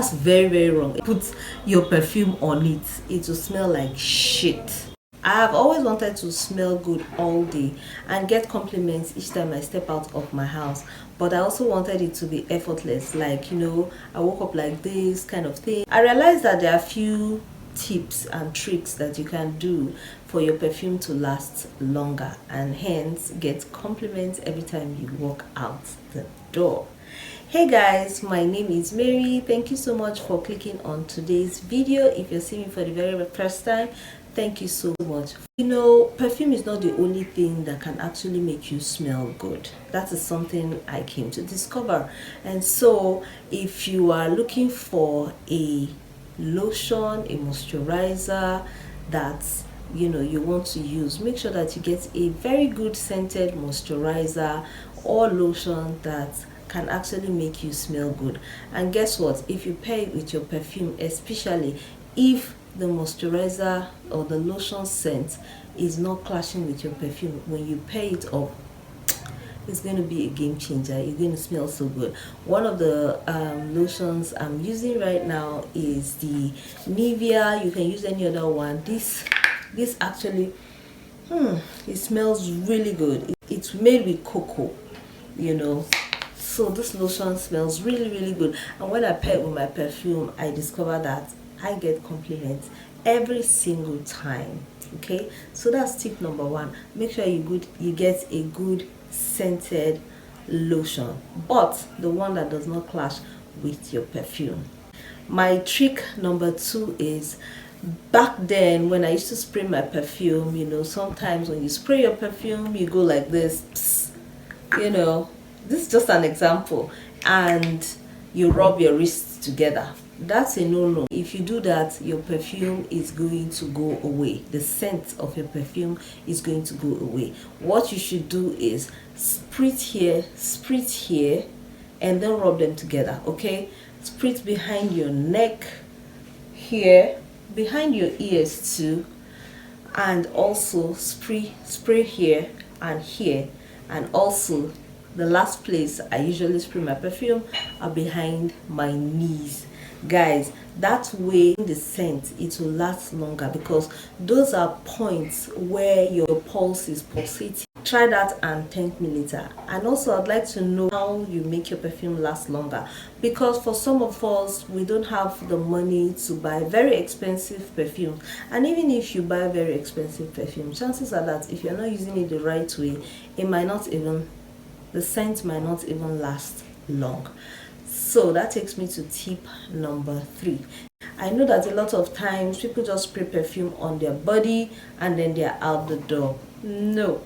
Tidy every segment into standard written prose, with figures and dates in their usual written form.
That's very, very wrong. Put your perfume on it, it will smell like shit. I have always wanted to smell good all day and get compliments each time I step out of my house, but I also wanted it to be effortless, like, I woke up like this kind of thing. I realized that there are a few tips and tricks that you can do for your perfume to last longer and hence get compliments every time you walk out the door. Hey guys, my name is Mary. Thank you so much for clicking on today's video. If you're seeing me for the very first time, thank you so much. Perfume is not the only thing that can actually make you smell good. That is something I came to discover. And so if you are looking for a lotion, a moisturizer that you want to use, make sure that you get a very good scented moisturizer or lotion that can actually make you smell good. And guess what? If you pair it with your perfume, especially if the moisturizer or the lotion scent is not clashing with your perfume, when you pair it up, it's going to be a game changer. You're going to smell so good. One of the lotions I'm using right now is the Nivea. You can use any other one. This actually it smells really good. It's made with cocoa, so this lotion smells really, really good. And when I pair it with my perfume, I discover that I get compliments every single time. Okay, so that's tip number one. Make sure you get a good scented lotion, but the one that does not clash with your perfume. My trick number two is, back then when I used to spray my perfume, sometimes when you spray your perfume, you go like this, psst, this is just an example, and you rub your wrists together. That's a no-no. If you do that, your perfume is going to go away. The scent of your perfume is going to go away. What you should do is spritz here, and then rub them together. Okay, spritz behind your neck, here, behind your ears too, and also spray here, and also the last place I usually spray my perfume are behind my knees. Guys, that way the scent, it will last longer, because those are points where your pulse is pulsating. Try that and thank me later. And also I'd like to know how you make your perfume last longer, because for some of us, we don't have the money to buy very expensive perfume. And even if you buy very expensive perfume, chances are that if you're not using it the right way, the scent might not even last long. So that takes me to tip number three. I know that a lot of times people just spray perfume on their body and then they're out the door. No.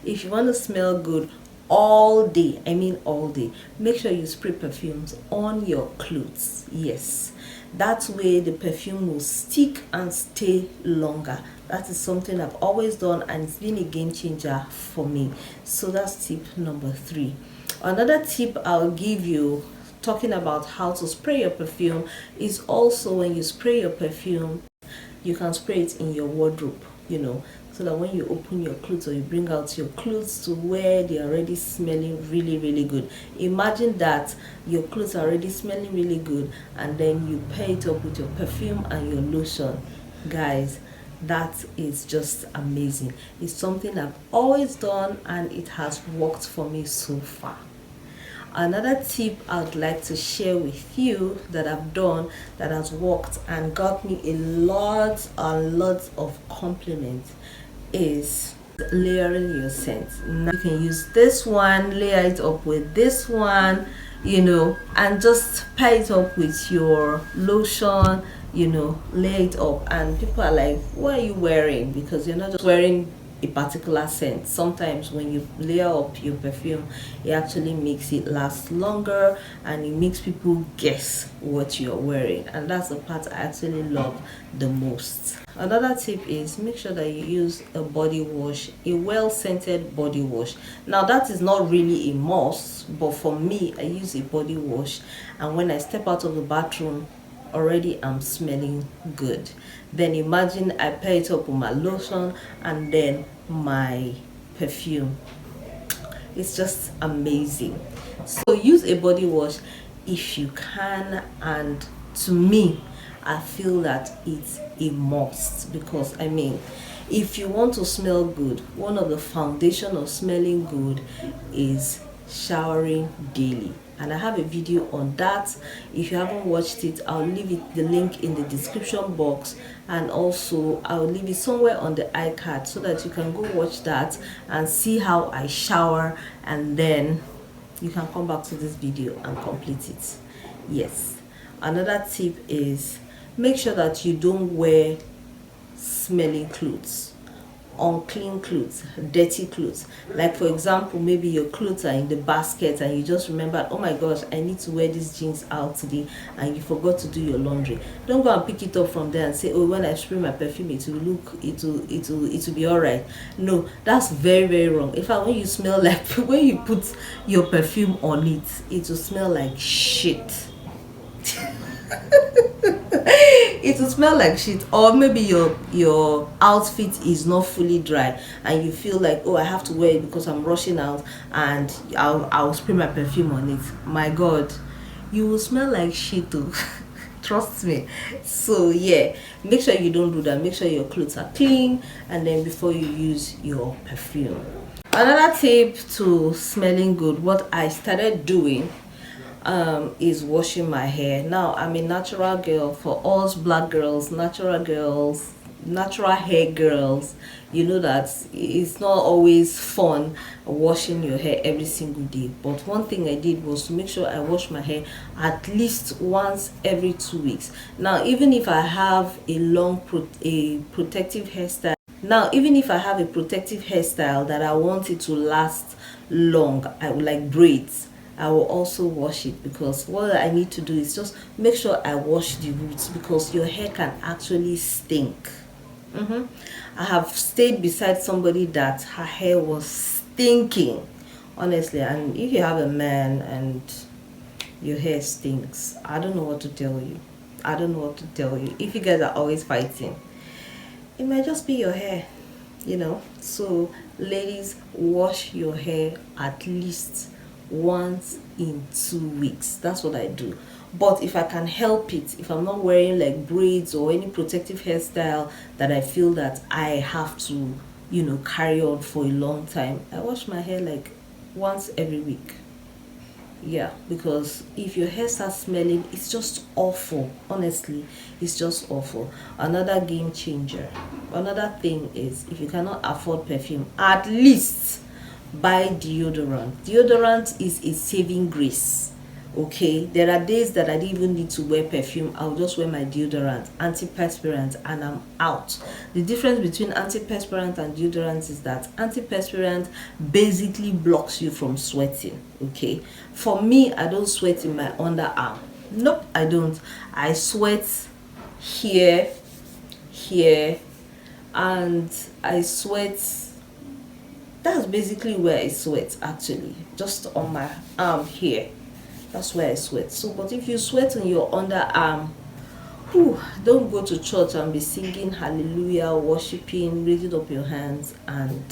If you want to smell good all day, I mean all day, make sure you spray perfumes on your clothes. Yes, that way the perfume will stick and stay longer. That is something I've always done, and it's been a game changer for me. So that's tip number three. Another tip I'll give you, talking about how to spray your perfume, is also when you spray your perfume, you can spray it in your wardrobe, so that when you open your clothes or you bring out your clothes to wear, they're already smelling really, really good. Imagine that your clothes are already smelling really good, and then you pair it up with your perfume and your lotion. Guys, that is just amazing. It's something I've always done, and it has worked for me so far. Another tip I'd like to share with you that I've done that has worked and got me a lot of compliments is layering your scent. Now you can use this one, layer it up with this one, and just pair it up with your lotion, lay it up, and people are like, what are you wearing? Because you're not just wearing a particular scent. Sometimes when you layer up your perfume, it actually makes it last longer, and it makes people guess what you're wearing, and that's the part I actually love the most. Another tip is, make sure that you use a body wash, a well-scented body wash. Now that is not really a must, but for me, I use a body wash, and when I step out of the bathroom, already I'm smelling good. Then imagine I pair it up with my lotion and then my perfume. It's just amazing. So use a body wash. if you can, and to me, I feel that it's a must, because I mean, if you want to smell good, one of the foundation of smelling good is showering daily, and I have a video on that. If you haven't watched it, I'll leave the link in the description box, and also I'll leave it somewhere on the iCard so that you can go watch that and see how I shower, and then you can come back to this video and complete it. Yes, another tip is make sure that you don't wear smelling clothes, unclean clothes, dirty clothes. Like for example, maybe your clothes are in the basket and you just remember, oh my gosh, I need to wear these jeans out today, and you forgot to do your laundry. Don't go and pick it up from there and say, oh, when I spray my perfume it will be all right. No, that's very, very wrong. In fact, when you smell like when you put your perfume on it, it will smell like shit. It will smell like shit. Or maybe your outfit is not fully dry and you feel like, oh, I have to wear it because I'm rushing out, and I'll spray my perfume on it. My god, you will smell like shit too. Trust me. So yeah, make sure you don't do that. Make sure your clothes are clean, and then before you use your perfume. Another tip to smelling good, what I started doing is washing my hair. Now I'm a natural girl. For us black girls, natural hair girls, you know that it's not always fun washing your hair every single day. But one thing I did was to make sure I wash my hair at least once every 2 weeks. Now even if I have a protective hairstyle, that I want it to last long, I would like braids, I will also wash it, because what I need to do is just make sure I wash the roots, because your hair can actually stink. I have stayed beside somebody that her hair was stinking, honestly, and if you have a man and your hair stinks, I don't know what to tell you. If you guys are always fighting, it might just be your hair, so ladies, wash your hair at least once in 2 weeks. That's what I do. But if I can help it, if I'm not wearing like braids or any protective hairstyle that I feel that I have to carry on for a long time, I wash my hair like once every week. Yeah, because if your hair starts smelling, it's just awful. Honestly, it's just awful. Another game changer, another thing is, if you cannot afford perfume, at least buy deodorant is a saving grace. Okay, there are days that I didn't even need to wear perfume. I'll just wear my deodorant, antiperspirant, and I'm out. The difference between antiperspirant and deodorant is that antiperspirant basically blocks you from sweating. Okay, for me, I don't sweat in my underarm. Nope, I don't. I sweat here, and I sweat, that's basically where I sweat, actually, just on my arm here. That's where I sweat. So but if you sweat on your underarm, don't go to church and be singing hallelujah, worshiping, raising up your hands, and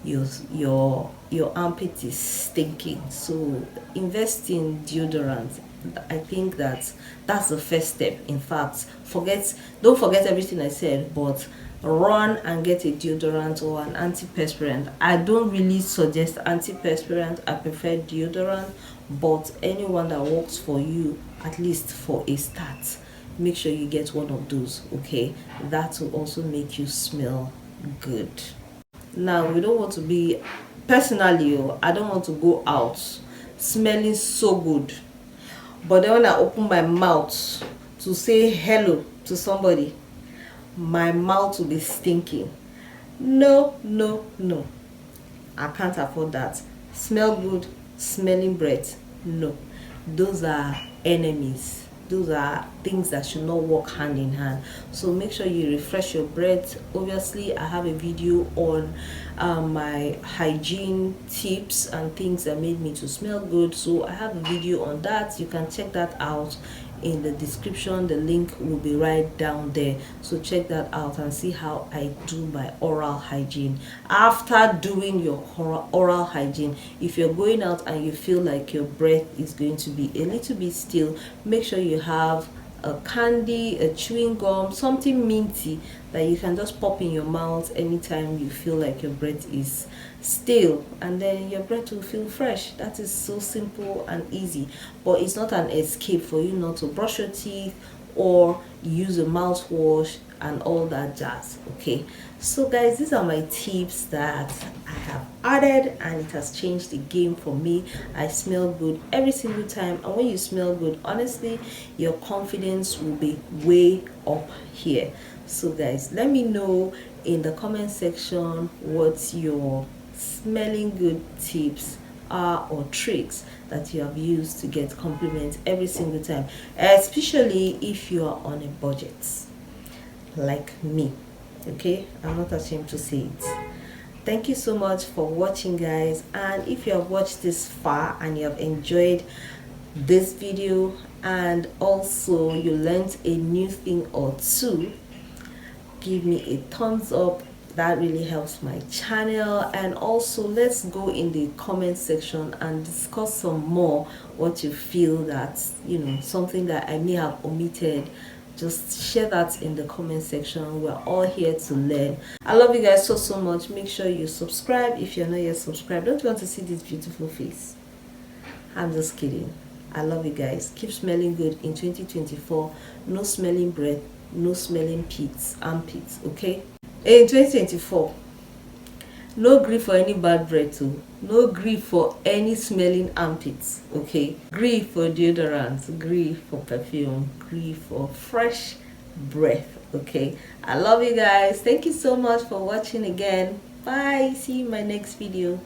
your armpit is stinking. So invest in deodorant. I think that's the first step. In fact, don't forget everything I said, but run and get a deodorant or an antiperspirant. I don't really suggest antiperspirant. I prefer deodorant, but anyone that works for you, at least for a start, make sure you get one of those. Okay, that will also make you smell good. Now, we don't want to be, personally, I don't want to go out smelling so good, but then when I open my mouth to say hello to somebody, my mouth will be stinking. No, I can't afford that. Smell good, smelling breath, no, those are enemies. Those are things that should not work hand in hand. So make sure you refresh your breath. Obviously, I have a video on my hygiene tips and things that made me to smell good, so I have a video on that. You can check that out in the description. The link will be right down there, so check that out and see how I do my oral hygiene. After doing your oral hygiene, if you're going out and you feel like your breath is going to be a little bit still, make sure you have a candy, a chewing gum, something minty that you can just pop in your mouth anytime you feel like your breath is still, and then your breath will feel fresh. That is so simple and easy, but it's not an escape for you not to brush your teeth or use a mouthwash and all that jazz. Okay, so guys, these are my tips that I have added, and it has changed the game for me. I smell good every single time, and when you smell good, honestly, your confidence will be way up here. So guys, let me know in the comment section what your smelling good tips are, or tricks that you have used to get compliments every single time, especially if you are on a budget like me. Okay, I'm not ashamed to say it. Thank you so much for watching, guys, and if you have watched this far and you have enjoyed this video and also you learned a new thing or two, give me a thumbs up. That really helps my channel. And also, let's go in the comment section and discuss some more what you feel that, you know, something that I may have omitted. Just share that in the comment section. We're all here to learn. I love you guys so much. Make sure you subscribe if you're not yet subscribed. Don't you want to see this beautiful face? I'm just kidding. I love you guys. Keep smelling good in 2024. No smelling breath, no smelling armpits, okay? In 2024, no grief for any bad breath too. No grief for any smelling armpits, okay? Grief for deodorant, grief for perfume, grief for fresh breath, okay? I love you guys. Thank you so much for watching again. Bye. See you in my next video.